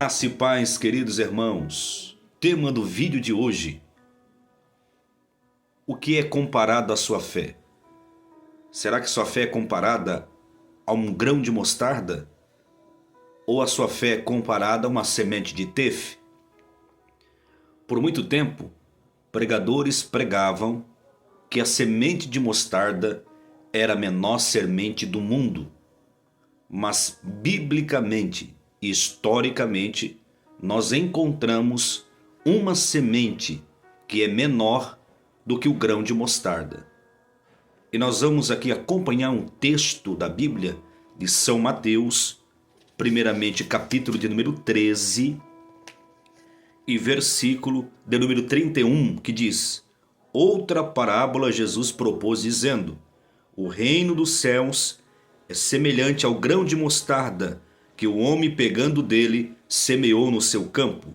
Graça e paz, queridos irmãos. Tema do vídeo de hoje: o que é comparado à sua fé? Será que sua fé é comparada a um grão de mostarda? Ou a sua fé é comparada a uma semente de tef? Por muito tempo, pregadores pregavam que a semente de mostarda era a menor semente do mundo. Mas, biblicamente e historicamente, nós encontramos uma semente que é menor do que o grão de mostarda. E nós vamos aqui acompanhar um texto da Bíblia de São Mateus, primeiramente capítulo de número 13 e versículo de número 31, que diz: outra parábola Jesus propôs dizendo: o reino dos céus é semelhante ao grão de mostarda que o homem, pegando dele, semeou no seu campo,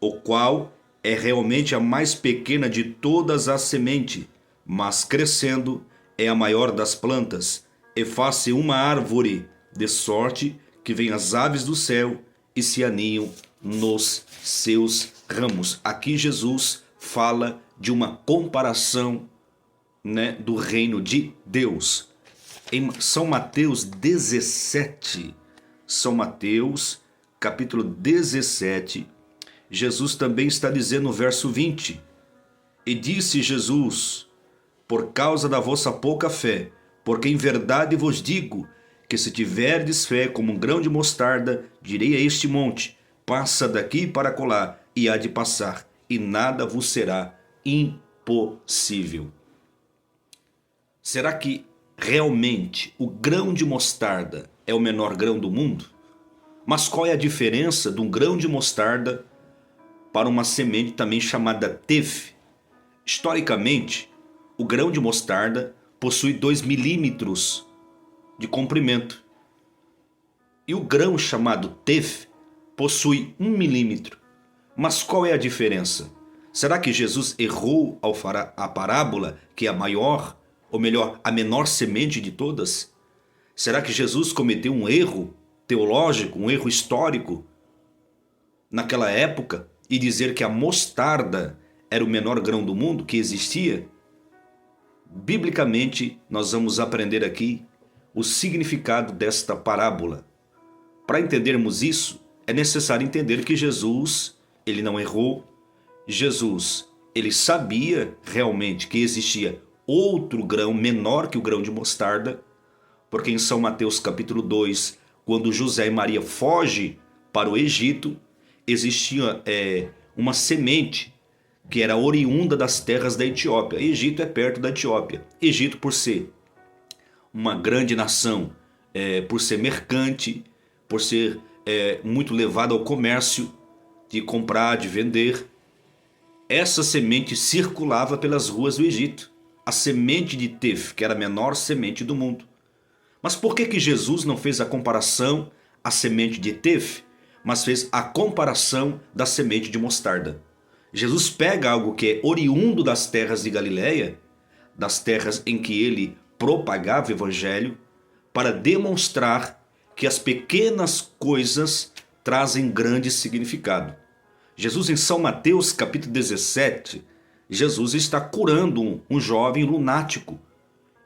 o qual é realmente a mais pequena de todas as sementes, mas crescendo é a maior das plantas, e faz-se uma árvore, de sorte que vêm as aves do céu e se aninham nos seus ramos. Aqui Jesus fala de uma comparação, do reino de Deus. Em São Mateus 17, São Mateus capítulo 17, Jesus também está dizendo no verso 20: e disse Jesus: por causa da vossa pouca fé, porque em verdade vos digo que se tiverdes fé como um grão de mostarda, direi a este monte: passa daqui para acolá, e há de passar, e nada vos será impossível. Será que realmente o grão de mostarda é o menor grão do mundo? Mas qual é a diferença de um grão de mostarda para uma semente também chamada tef? Historicamente, o grão de mostarda possui 2 milímetros de comprimento, e o grão chamado tef possui 1 milímetro. Mas qual é a diferença? Será que Jesus errou ao falar a parábola que é a maior, ou melhor, a menor semente de todas? Será que Jesus cometeu um erro teológico, um erro histórico naquela época, e dizer que a mostarda era o menor grão do mundo que existia? Biblicamente, nós vamos aprender aqui o significado desta parábola. Para entendermos isso, é necessário entender que Jesus, ele não errou. Jesus, ele sabia realmente que existia outro grão menor que o grão de mostarda, porque em São Mateus capítulo 2, quando José e Maria fogem para o Egito, existia uma semente que era oriunda das terras da Etiópia. Egito é perto da Etiópia. Egito, por ser uma grande nação, por ser mercante, por ser muito levado ao comércio de comprar, de vender, essa semente circulava pelas ruas do Egito. A semente de tef, que era a menor semente do mundo. Mas por que Jesus não fez a comparação à semente de tef, mas fez a comparação da semente de mostarda? Jesus pega algo que é oriundo das terras de Galileia, das terras em que ele propagava o evangelho, para demonstrar que as pequenas coisas trazem grande significado. Jesus, em São Mateus capítulo 17, Jesus está curando um jovem lunático,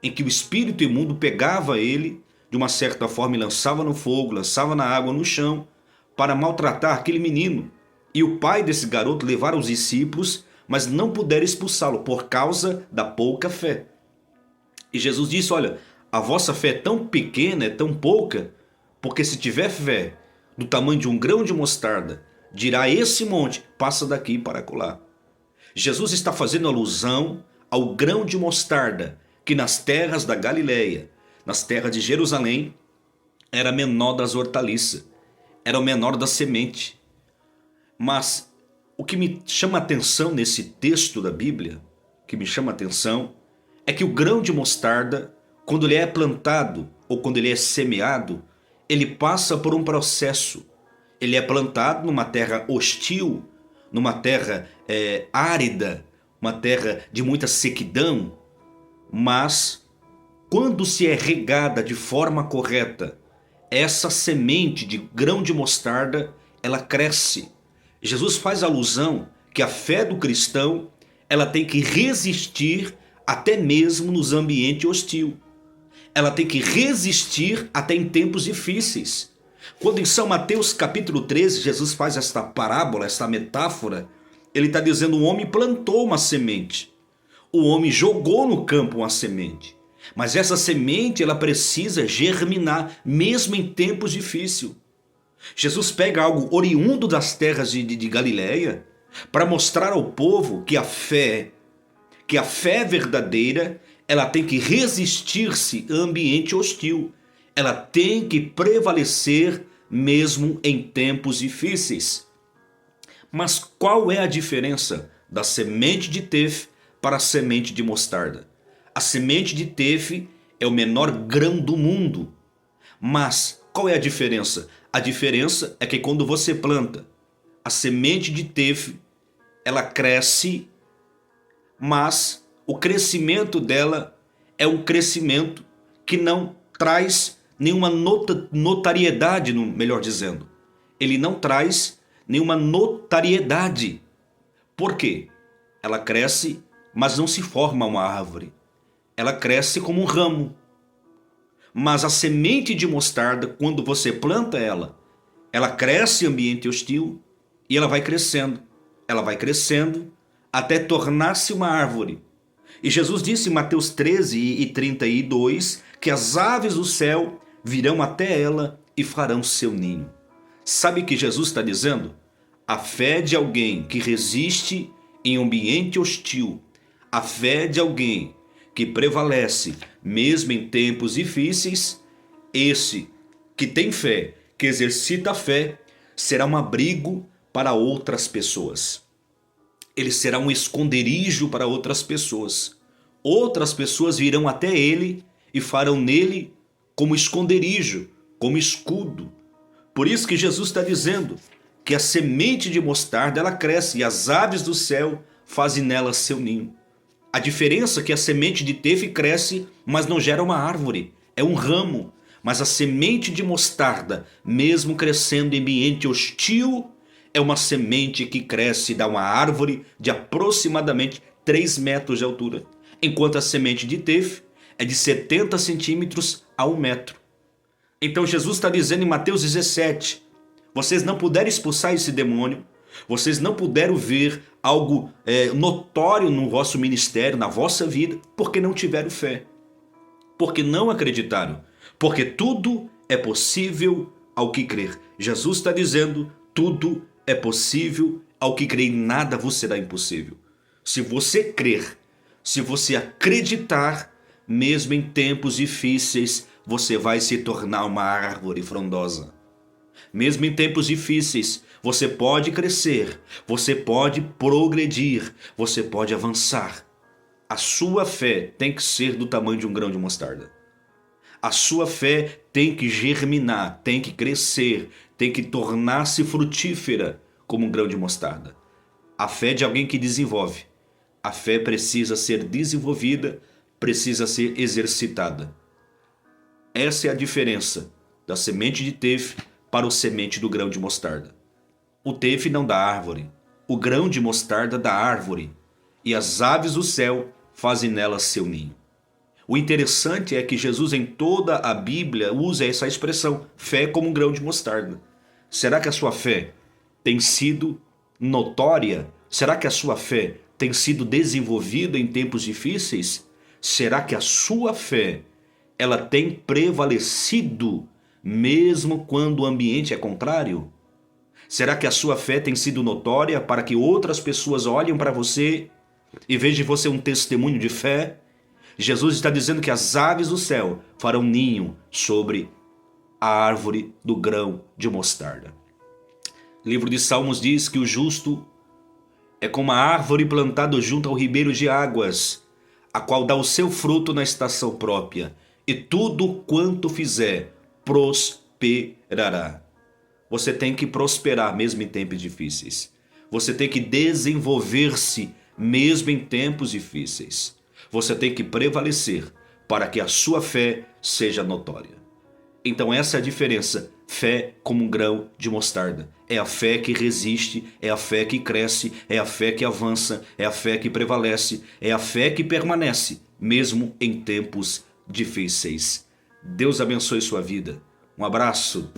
em que o espírito imundo pegava ele de uma certa forma e lançava no fogo, lançava na água, no chão, para maltratar aquele menino. E o pai desse garoto levaram os discípulos, mas não puderam expulsá-lo por causa da pouca fé. E Jesus disse: olha, a vossa fé é tão pequena, é tão pouca, porque se tiver fé do tamanho de um grão de mostarda, dirá esse monte: passa daqui para acolá. Jesus está fazendo alusão ao grão de mostarda, que nas terras da Galileia, nas terras de Jerusalém, era menor das hortaliças, era o menor da semente. Mas o que me chama a atenção nesse texto da Bíblia, é que o grão de mostarda, quando ele é plantado ou quando ele é semeado, ele passa por um processo. Ele é plantado numa terra hostil, numa terra árida, uma terra de muita sequidão, mas quando se é regada de forma correta, essa semente de grão de mostarda, ela cresce. Jesus faz alusão que a fé do cristão, ela tem que resistir até mesmo nos ambientes hostis. Ela tem que resistir até em tempos difíceis. Quando em São Mateus capítulo 13, Jesus faz esta parábola, esta metáfora, ele está dizendo: o homem plantou uma semente. O homem jogou no campo uma semente. Mas essa semente, ela precisa germinar, mesmo em tempos difíceis. Jesus pega algo oriundo das terras de Galileia para mostrar ao povo que a fé verdadeira, ela tem que resistir-se a ambiente hostil. Ela tem que prevalecer mesmo em tempos difíceis. Mas qual é a diferença da semente de tefe para a semente de mostarda? A semente de tefe é o menor grão do mundo. Mas qual é a diferença? A diferença é que quando você planta a semente de tefe, ela cresce, mas o crescimento dela é um crescimento que não traz nenhuma notariedade, melhor dizendo. Ele não traz nenhuma notariedade. Por quê? Ela cresce, mas não se forma uma árvore. Ela cresce como um ramo. Mas a semente de mostarda, quando você planta ela cresce em ambiente hostil e ela vai crescendo. Ela vai crescendo até tornar-se uma árvore. E Jesus disse em Mateus 13 e 32 que as aves do céu virão até ela e farão seu ninho. Sabe o que Jesus está dizendo? A fé de alguém que resiste em ambiente hostil, a fé de alguém que prevalece mesmo em tempos difíceis, esse que tem fé, que exercita a fé, será um abrigo para outras pessoas. Ele será um esconderijo para outras pessoas. Outras pessoas virão até ele e farão nele como esconderijo, como escudo. Por isso que Jesus está dizendo que a semente de mostarda ela cresce e as aves do céu fazem nela seu ninho. A diferença é que a semente de tefe cresce, mas não gera uma árvore, é um ramo. Mas a semente de mostarda, mesmo crescendo em ambiente hostil, é uma semente que cresce e dá uma árvore de aproximadamente 3 metros de altura. Enquanto a semente de tefe é de 70 centímetros a 1 metro. Então Jesus está dizendo em Mateus 17, vocês não puderam expulsar esse demônio, vocês não puderam ver algo notório no vosso ministério, na vossa vida, porque não tiveram fé, porque não acreditaram, porque tudo é possível ao que crer. Jesus está dizendo, tudo é possível ao que crer, nada vos será impossível. Se você crer, se você acreditar, mesmo em tempos difíceis, você vai se tornar uma árvore frondosa. Mesmo em tempos difíceis, você pode crescer, você pode progredir, você pode avançar. A sua fé tem que ser do tamanho de um grão de mostarda. A sua fé tem que germinar, tem que crescer, tem que tornar-se frutífera como um grão de mostarda. A fé de alguém que desenvolve. A fé precisa ser desenvolvida, precisa ser exercitada. Essa é a diferença da semente de tefe para o semente do grão de mostarda. O tefe não dá árvore, o grão de mostarda dá árvore, e as aves do céu fazem nela seu ninho. O interessante é que Jesus em toda a Bíblia usa essa expressão, fé como um grão de mostarda. Será que a sua fé tem sido notória? Será que a sua fé tem sido desenvolvida em tempos difíceis? Será que a sua fé ela tem prevalecido mesmo quando o ambiente é contrário? Será que a sua fé tem sido notória para que outras pessoas olhem para você e vejam em você um testemunho de fé? Jesus está dizendo que as aves do céu farão ninho sobre a árvore do grão de mostarda. O livro de Salmos diz que o justo é como a árvore plantada junto ao ribeiro de águas, a qual dá o seu fruto na estação própria, e tudo quanto fizer prosperará. Você tem que prosperar mesmo em tempos difíceis. Você tem que desenvolver-se mesmo em tempos difíceis. Você tem que prevalecer para que a sua fé seja notória. Então essa é a diferença. Fé como um grão de mostarda. É a fé que resiste, é a fé que cresce, é a fé que avança, é a fé que prevalece, é a fé que permanece, mesmo em tempos difíceis. Deus abençoe sua vida. Um abraço.